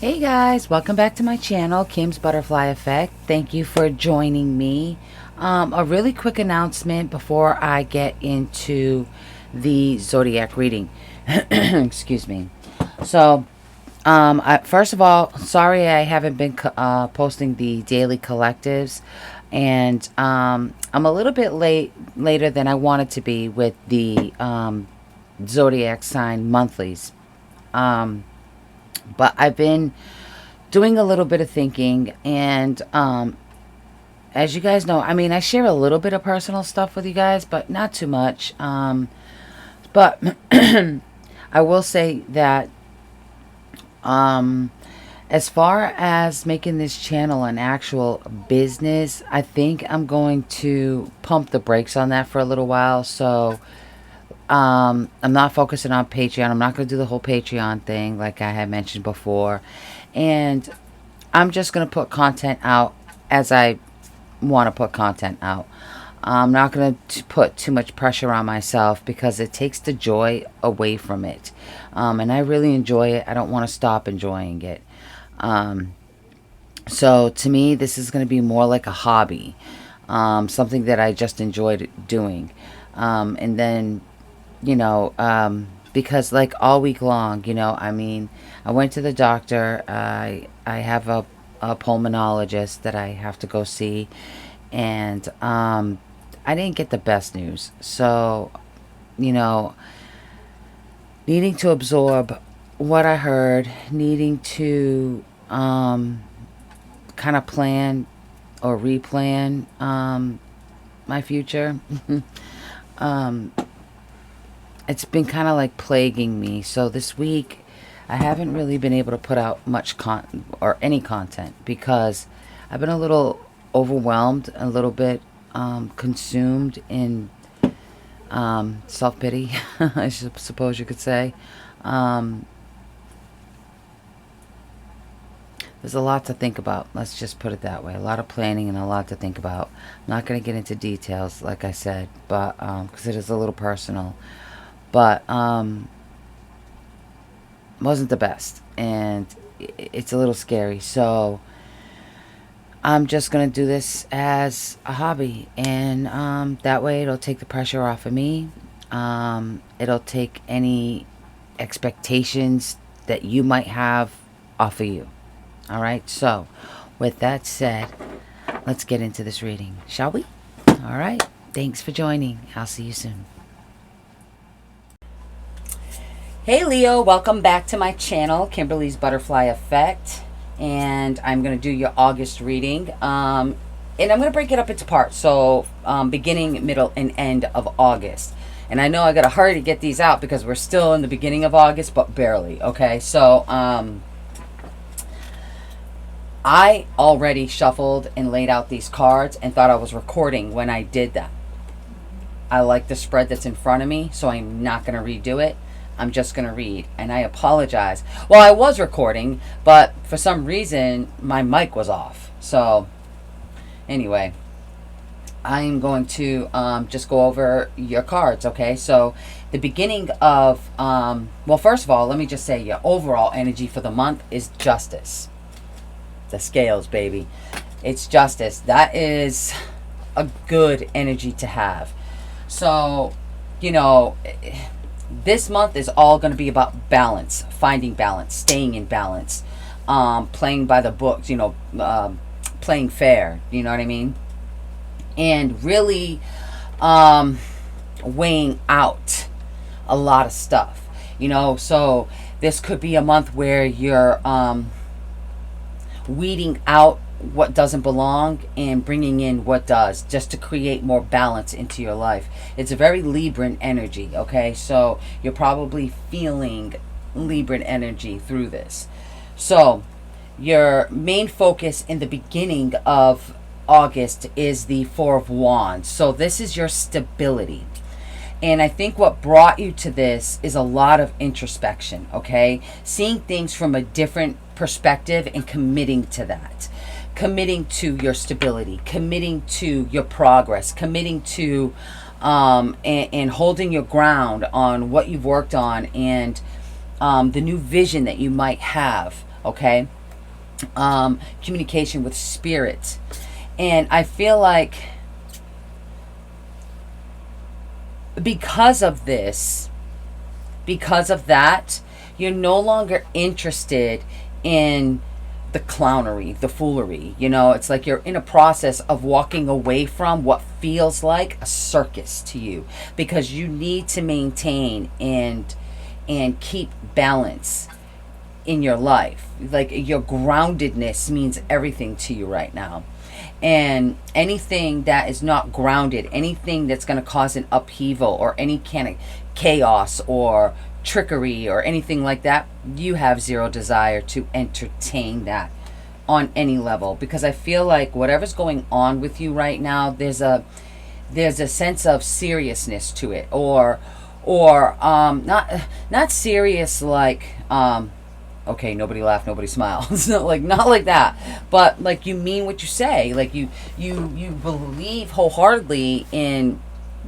Hey guys, welcome back to my channel, Kim's Butterfly Effect. Thank you for joining me. A really quick announcement before I get into the zodiac reading. Excuse me. So, first of all, sorry I haven't been posting the daily collectives, and I'm a little bit later than I wanted to be with the zodiac sign monthlies. But I've been doing a little bit of thinking, and as you guys know, I mean, I share a little bit of personal stuff with you guys, but not too much. But I will say that as far as making this channel an actual business, I think I'm going to pump the brakes on that for a little while. So I'm not focusing on Patreon. I'm not going to do the whole Patreon thing like I had mentioned before. And I'm just going to put content out as I want to put content out. I'm not going to put too much pressure on myself because it takes the joy away from it. And I really enjoy it. I don't want to stop enjoying it. So to me, this is going to be more like a hobby. Something that I just enjoyed doing. And then, you know, because like all week long, you know, I mean, I went to the doctor. I have a pulmonologist that I have to go see, and I didn't get the best news. So, you know, needing to absorb what I heard, needing to kind of plan or replan my future. It's been kind of like plaguing me. So this week I haven't really been able to put out much content or any content because I've been a little overwhelmed, a little bit consumed in self-pity, I suppose you could say. There's a lot to think about. Let's just put it that way. A lot of planning and a lot to think about. I'm not going to get into details, like I said, but because it is a little personal. But wasn't the best, and it's a little scary. So I'm just gonna do this as a hobby, and that way it'll take the pressure off of me. It'll take any expectations that you might have off of you. All right. So with that said, let's get into this reading, shall we? All right. Thanks for joining. I'll see you soon. Hey Leo, welcome back to my channel, Kimberly's Butterfly Effect, and I'm going to do your August reading, and I'm going to break it up into parts, so beginning, middle, and end of August. And I know I got to hurry to get these out because we're still in the beginning of August, but barely, okay? So I already shuffled and laid out these cards and thought I was recording when I did that. I like the spread that's in front of me, so I'm not going to redo it. I'm just going to read, and I apologize. Well, I was recording, but for some reason, my mic was off. So, anyway, I'm going to just go over your cards, okay? So, the beginning of, well, first of all, let me just say your overall energy for the month is justice. The scales, baby. It's justice. That is a good energy to have. So, you know, this month is all going to be about balance, finding balance, staying in balance, playing by the books, you know, playing fair, you know what I mean? And really weighing out a lot of stuff, you know. So this could be a month where you're weeding out what doesn't belong and bringing in what does, just to create more balance into your life. It's a very Libran energy, okay? So you're probably feeling Libran energy through this. So your main focus in the beginning of August is the Four of Wands. So this is your stability. And I think what brought you to this is a lot of introspection, okay? Seeing things from a different perspective and committing to that. Committing to your stability, committing to your progress, committing to and holding your ground on what you've worked on, and the new vision that you might have okay? Communication with spirit. And I feel like because of this, because of that, you're no longer interested in the clownery, the foolery. You know, it's like you're in a process of walking away from what feels like a circus to you, because you need to maintain and keep balance in your life. Like, your groundedness means everything to you right now. And anything that is not grounded, anything that's going to cause an upheaval or any kind of chaos or trickery or anything like that, you have zero desire to entertain that on any level. Because I feel like whatever's going on with you right now, there's a sense of seriousness to it, or not serious like okay, nobody laugh, nobody smile. It's not like that. But like, you mean what you say. Like, you believe wholeheartedly in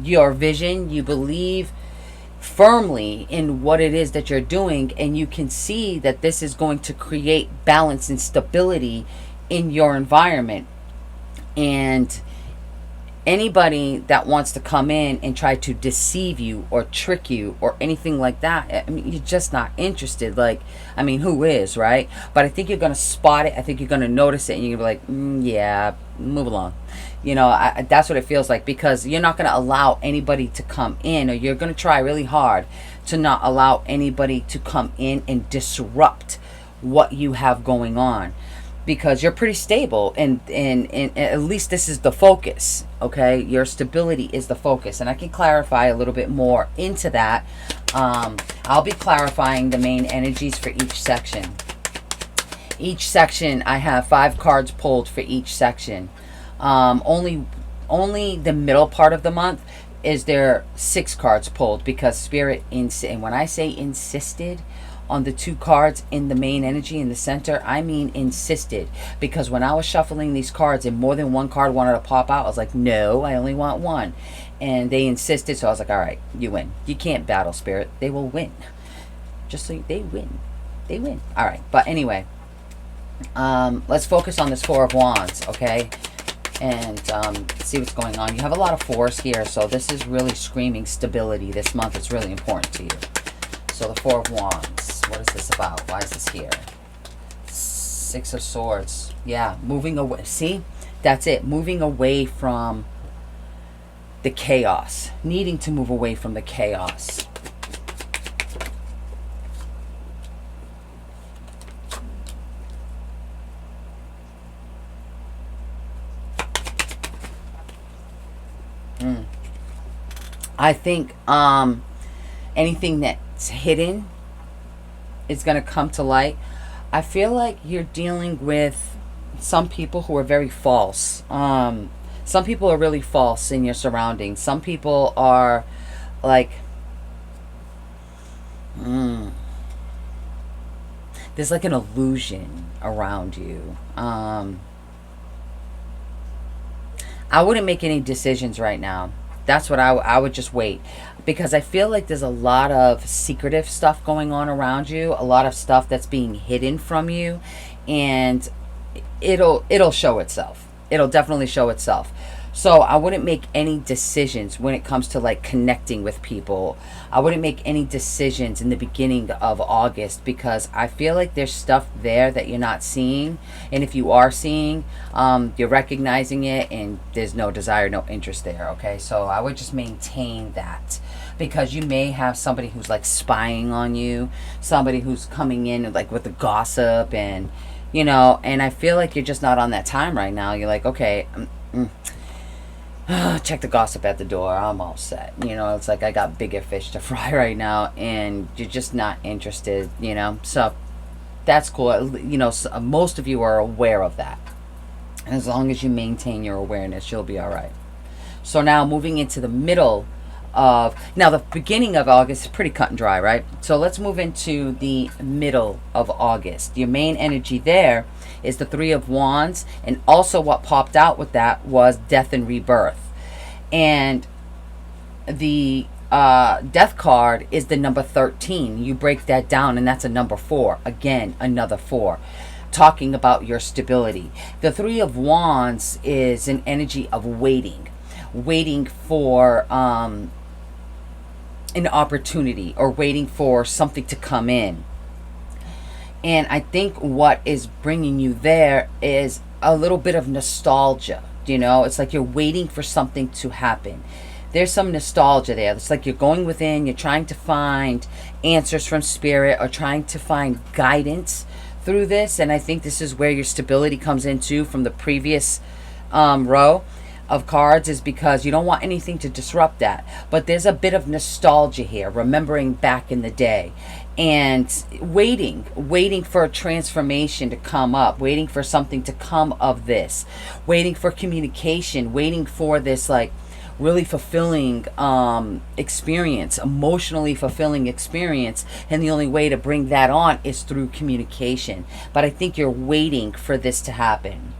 your vision. You believe firmly in what it is that you're doing, and you can see that this is going to create balance and stability in your environment. And anybody that wants to come in and try to deceive you or trick you or anything like that, I mean, you're just not interested. Like, I mean, who is, right? But I think you're going to spot it. I think you're going to notice it, and you're going to be like, yeah, move along. You know, that's what it feels like, because you're not going to allow anybody to come in, or you're going to try really hard to not allow anybody to come in and disrupt what you have going on. Because you're pretty stable, and at least this is the focus, okay? Your stability is the focus. And I can clarify a little bit more into that. I'll be clarifying the main energies for each section. Each section, I have 5 cards pulled for each section. Only the middle part of the month is there 6 cards pulled, because Spirit, and when I say insisted on the 2 cards in the main energy in the center, I mean insisted. Because when I was shuffling these cards and more than one card wanted to pop out, I was like, no, I only want one. And they insisted, so I was like, all right, you win. You can't battle Spirit. They will win. Just so they win. They win. All right, but anyway, let's focus on this 4 of Wands, okay? And see what's going on. You have a lot of 4s here, so this is really screaming stability this month. It's really important to you. So the 4 of Wands. What is this about? Why is this here? 6 of Swords. Yeah, moving away. See? That's it. Moving away from the chaos. Needing to move away from the chaos. I think anything that's hidden is going to come to light. I feel like you're dealing with some people who are very false. Some people are really false in your surroundings. Some people are like, there's like an illusion around you. I wouldn't make any decisions right now. That's what I would just wait, because I feel like there's a lot of secretive stuff going on around you, a lot of stuff that's being hidden from you, and it'll show itself. It'll definitely show itself. So I wouldn't make any decisions when it comes to like connecting with people. I wouldn't make any decisions in the beginning of August, because I feel like there's stuff there that you're not seeing. And if you are seeing, you're recognizing it, and there's no desire, no interest there, okay? So I would just maintain that, because you may have somebody who's like spying on you, somebody who's coming in like with the gossip, and you know, and I feel like you're just not on that time right now. You're like, okay, check the gossip at the door, I'm all set. You know, it's like I got bigger fish to fry right now, and you're just not interested, you know. So that's cool. You know, most of you are aware of that. And as long as you maintain your awareness, you'll be all right. So now moving into the middle of, now the beginning of August is pretty cut and dry, right? So let's move into the middle of August. Your main energy there is the 3 of Wands, and also what popped out with that was death and rebirth. And the death card is the number 13. You break that down and that's a number 4. Again, another 4. Talking about your stability. The Three of Wands is an energy of waiting. Waiting for an opportunity, or waiting for something to come in. And I think what is bringing you there is a little bit of nostalgia. You know, it's like you're waiting for something to happen. There's some nostalgia there. It's like you're going within, you're trying to find answers from spirit, or trying to find guidance through this. And I think this is where your stability comes into from the previous row of cards, is because you don't want anything to disrupt that. But there's a bit of nostalgia here, remembering back in the day, and waiting for a transformation to come up, waiting for something to come of this, waiting for communication, waiting for this like really fulfilling experience, emotionally fulfilling experience. And the only way to bring that on is through communication. But I think you're waiting for this to happen.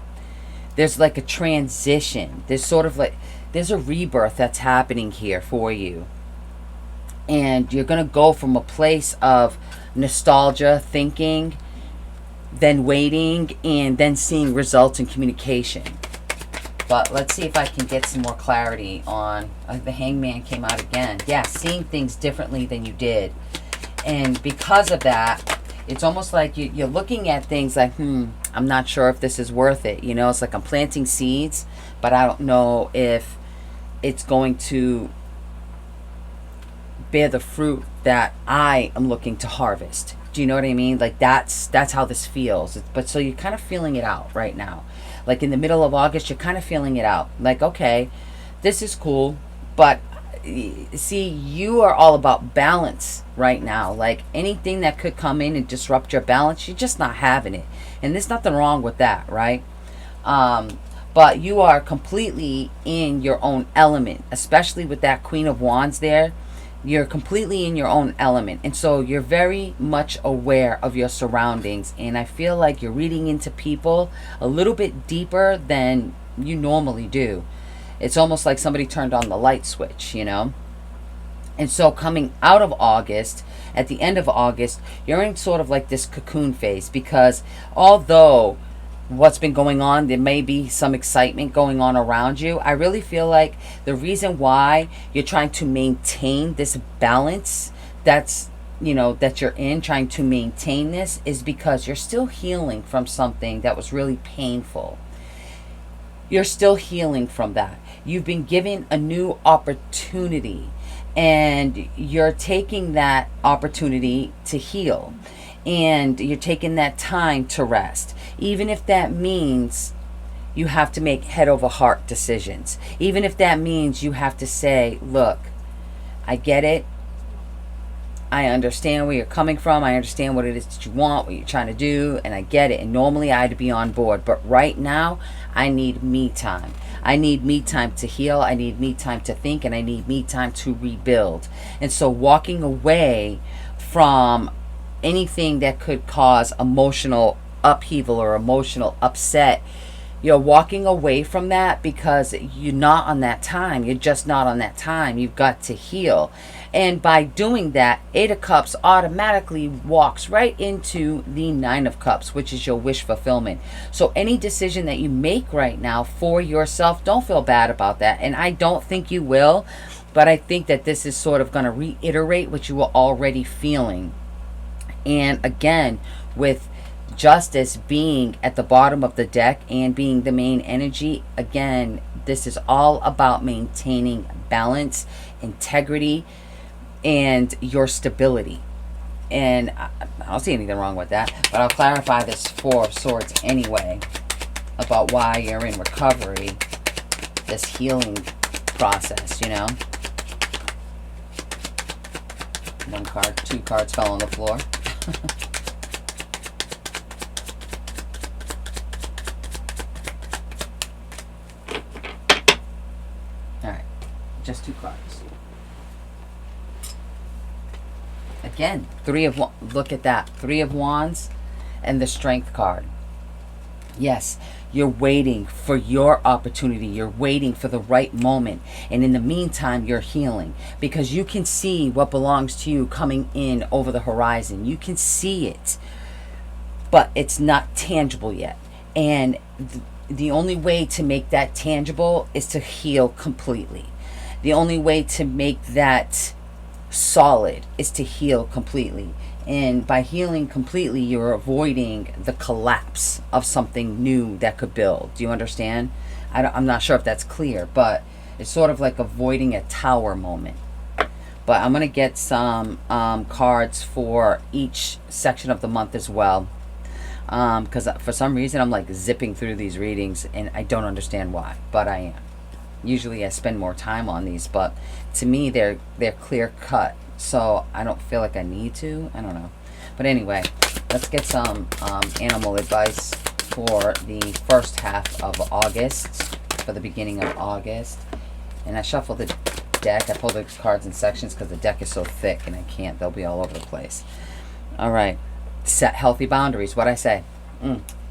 There's like a transition. There's sort of like, there's a rebirth that's happening here for you. And you're going to go from a place of nostalgia, thinking, then waiting, and then seeing results in communication. But let's see if I can get some more clarity on, the Hangman came out again. Yeah, seeing things differently than you did. And because of that, it's almost like you're looking at things like, I'm not sure if this is worth it. You know, it's like I'm planting seeds, but I don't know if it's going to bear the fruit that I am looking to harvest. Do you know what I mean? Like that's how this feels. But so you're kind of feeling it out right now. Like in the middle of August, you're kind of feeling it out. Like, okay, this is cool, but see, you are all about balance right now. Like anything that could come in and disrupt your balance, you're just not having it. And there's nothing wrong with that, right? But you are completely in your own element, especially with that Queen of Wands there. You're completely in your own element. And so you're very much aware of your surroundings. And I feel like you're reading into people a little bit deeper than you normally do. It's almost like somebody turned on the light switch, you know? And so coming out of August, at the end of August, you're in sort of like this cocoon phase. Because although what's been going on, there may be some excitement going on around you, I really feel like the reason why you're trying to maintain this balance that's, you know, that you're in, trying to maintain this, is because you're still healing from something that was really painful. You're still healing from that. You've been given a new opportunity, and you're taking that opportunity to heal. And you're taking that time to rest. Even if that means you have to make head over heart decisions. Even if that means you have to say, look, I get it. I understand where you're coming from. I understand what it is that you want, what you're trying to do, and I get it. And normally I'd be on board. But right now, I need me time. I need me time to heal. I need me time to think. And I need me time to rebuild. And so walking away from anything that could cause emotional upheaval or emotional upset, you're walking away from that because you're not on that time. You're just not on that time. You've got to heal. And by doing that, Eight of Cups automatically walks right into the Nine of Cups, which is your wish fulfillment. So any decision that you make right now for yourself, don't feel bad about that. And I don't think you will, but I think that this is sort of going to reiterate what you were already feeling. And again, with Justice being at the bottom of the deck and being the main energy, again, this is all about maintaining balance, integrity, and your stability. And I don't see anything wrong with that, but I'll clarify this Four of Swords anyway, about why you're in recovery, this healing process, you know. One card, two cards fell on the floor. Alright, just two cards. Again, look at that. Three of Wands and the Strength card. Yes, you're waiting for your opportunity. You're waiting for the right moment. And in the meantime, you're healing because you can see what belongs to you coming in over the horizon. You can see it, but it's not tangible yet. And the only way to make that tangible is to heal completely. The only way to make that solid is to heal completely. And by healing completely, you're avoiding the collapse of something new that could build. Do you understand? I'm not sure if that's clear, but it's sort of like avoiding a tower moment. But I'm going to get some cards for each section of the month as well. Because for some reason, I'm like zipping through these readings, and I don't understand why, but I am. Usually I spend more time on these, but to me, they're clear cut. So I don't feel like I need to. I don't know. But anyway, let's get some animal advice for the first half of August, for the beginning of August. And I shuffled the deck. I pulled the cards in sections because the deck is so thick and I can't. They'll be all over the place. All right. Set healthy boundaries. What'd I say?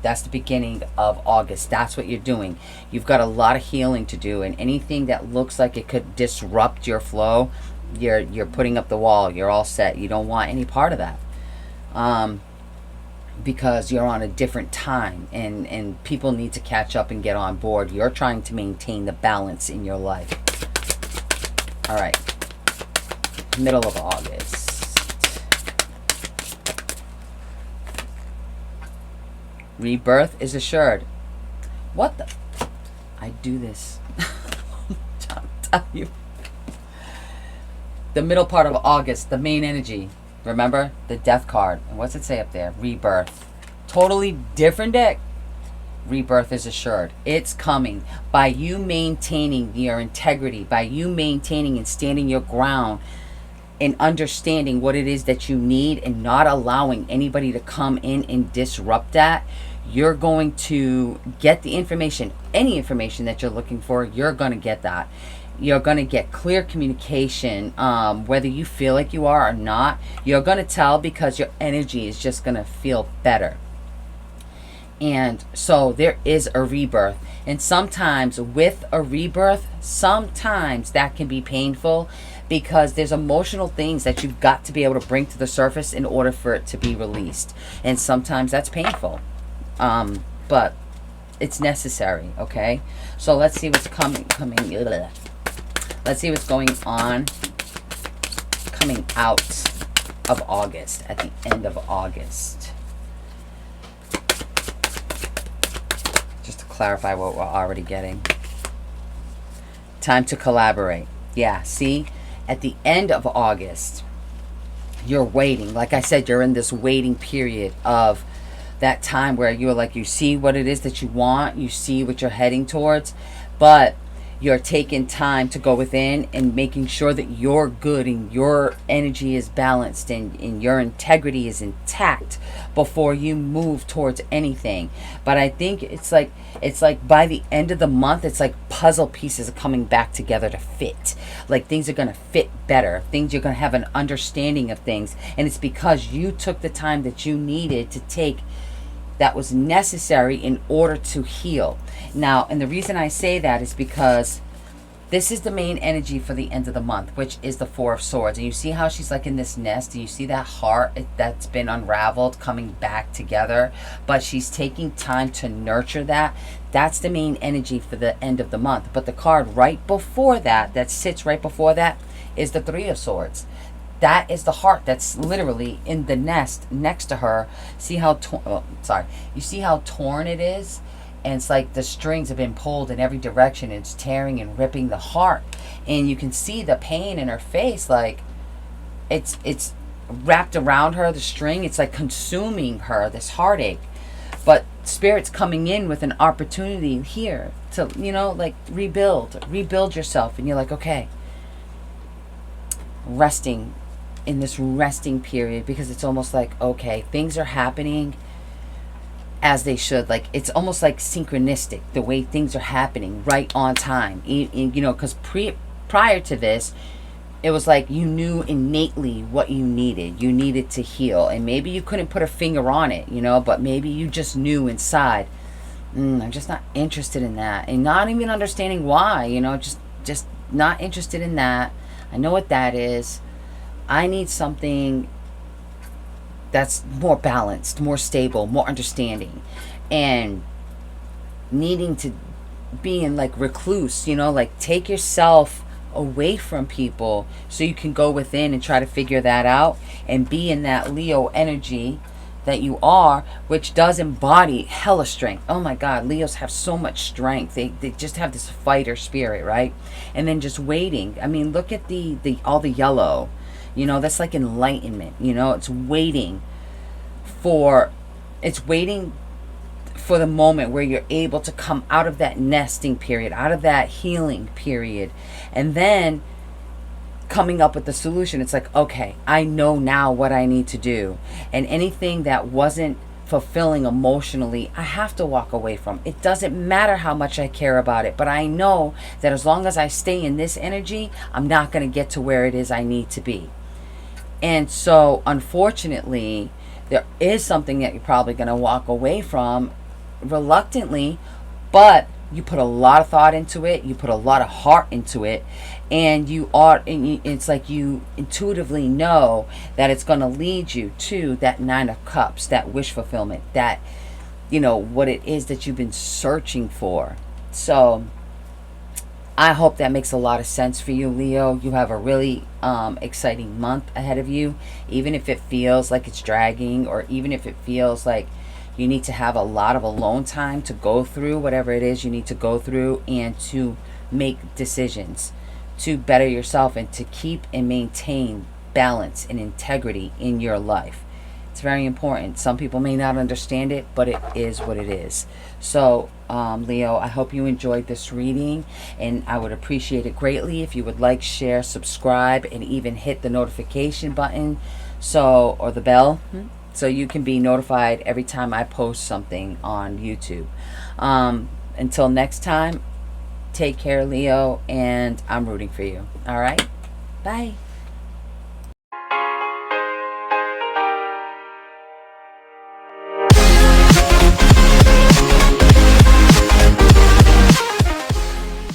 That's the beginning of August. That's what you're doing. You've got a lot of healing to do, and anything that looks like it could disrupt your flow, you're putting up the wall. You're all set. You don't want any part of that, because you're on a different time, and people need to catch up and get on board. You're trying to maintain the balance in your life. All right, middle of August. Rebirth is assured. What the? I do this. I'll tell you. The middle part of August, the main energy. Remember? The death card. And what's it say up there? Rebirth. Totally different deck. Rebirth is assured. It's coming. By you maintaining your integrity, by you maintaining and standing your ground, and understanding what it is that you need and not allowing anybody to come in and disrupt that, you're going to get the information, any information that you're looking for. You're going to get that. You're going to get clear communication, whether you feel like you are or not. You're going to tell because your energy is just going to feel better. And so there is a rebirth. And sometimes with a rebirth, sometimes that can be painful, because there's emotional things that you've got to be able to bring to the surface in order for it to be released. And sometimes that's painful. But it's necessary, okay? So let's see what's coming. Let's see what's going on coming out of August, at the end of August. Just to clarify what we're already getting. Time to collaborate. Yeah, see? At the end of August, you're waiting. Like I said, you're in this waiting period of that time where you're like, you see what it is that you want, you see what you're heading towards, but you're taking time to go within and making sure that you're good and your energy is balanced and your integrity is intact before you move towards anything. But I think it's like by the end of the month, it's like puzzle pieces are coming back together to fit. Like things are going to fit better. Things, you're going to have an understanding of things. And it's because you took the time that you needed to take, that was necessary in order to heal. Now, and the reason I say that is because this is the main energy for the end of the month, which is the Four of Swords. And you see how she's like in this nest, and you see that heart that's been unraveled coming back together, but she's taking time to nurture that. That's the main energy for the end of the month. But the card right before that, that sits right before that, is the Three of Swords. That is the heart that's literally in the nest next to her. See how you see how torn it is? And it's like the strings have been pulled in every direction. It's tearing and ripping the heart. And you can see the pain in her face. Like it's wrapped around her, the string. It's like consuming her, this heartache. But Spirit's coming in with an opportunity here to, like rebuild yourself. And you're like, okay, resting in this resting period, because it's almost like, okay, things are happening as they should. Like it's almost like synchronistic, the way things are happening right on time. Because prior to this, it was like you knew innately what you needed to heal, and maybe you couldn't put a finger on it, but maybe you just knew inside I'm just not interested in that, and not even understanding why. Just not interested in that. I know what that is. I need something that's more balanced, more stable, more understanding, and needing to be in like recluse, like take yourself away from people so you can go within and try to figure that out and be in that Leo energy that you are, which does embody hella strength. Oh my God, Leos have so much strength. They just have this fighter spirit, right? And then just waiting. I mean, look at the all the yellow. That's like enlightenment. It's waiting for the moment where you're able to come out of that nesting period, out of that healing period, and then coming up with the solution. It's like, okay, I know now what I need to do, and anything that wasn't fulfilling emotionally, I have to walk away from. It doesn't matter how much I care about it, but I know that as long as I stay in this energy, I'm not going to get to where it is I need to be. And so unfortunately, there is something that you're probably going to walk away from reluctantly, but you put a lot of thought into it, you put a lot of heart into it, and it's like you intuitively know that it's going to lead you to that 9 of Cups, that wish fulfillment, that what it is that you've been searching for. So I hope that makes a lot of sense for you, Leo. You have a really exciting month ahead of you, even if it feels like it's dragging, or even if it feels like you need to have a lot of alone time to go through whatever it is you need to go through, and to make decisions to better yourself and to keep and maintain balance and integrity in your life. It's very important. Some people may not understand it, but it is what it is. So, Leo, I hope you enjoyed this reading, and I would appreciate it greatly if you would like, share, subscribe, and even hit the notification button, or the bell, so you can be notified every time I post something on YouTube. Until next time, take care, Leo, and I'm rooting for you. All right? Bye.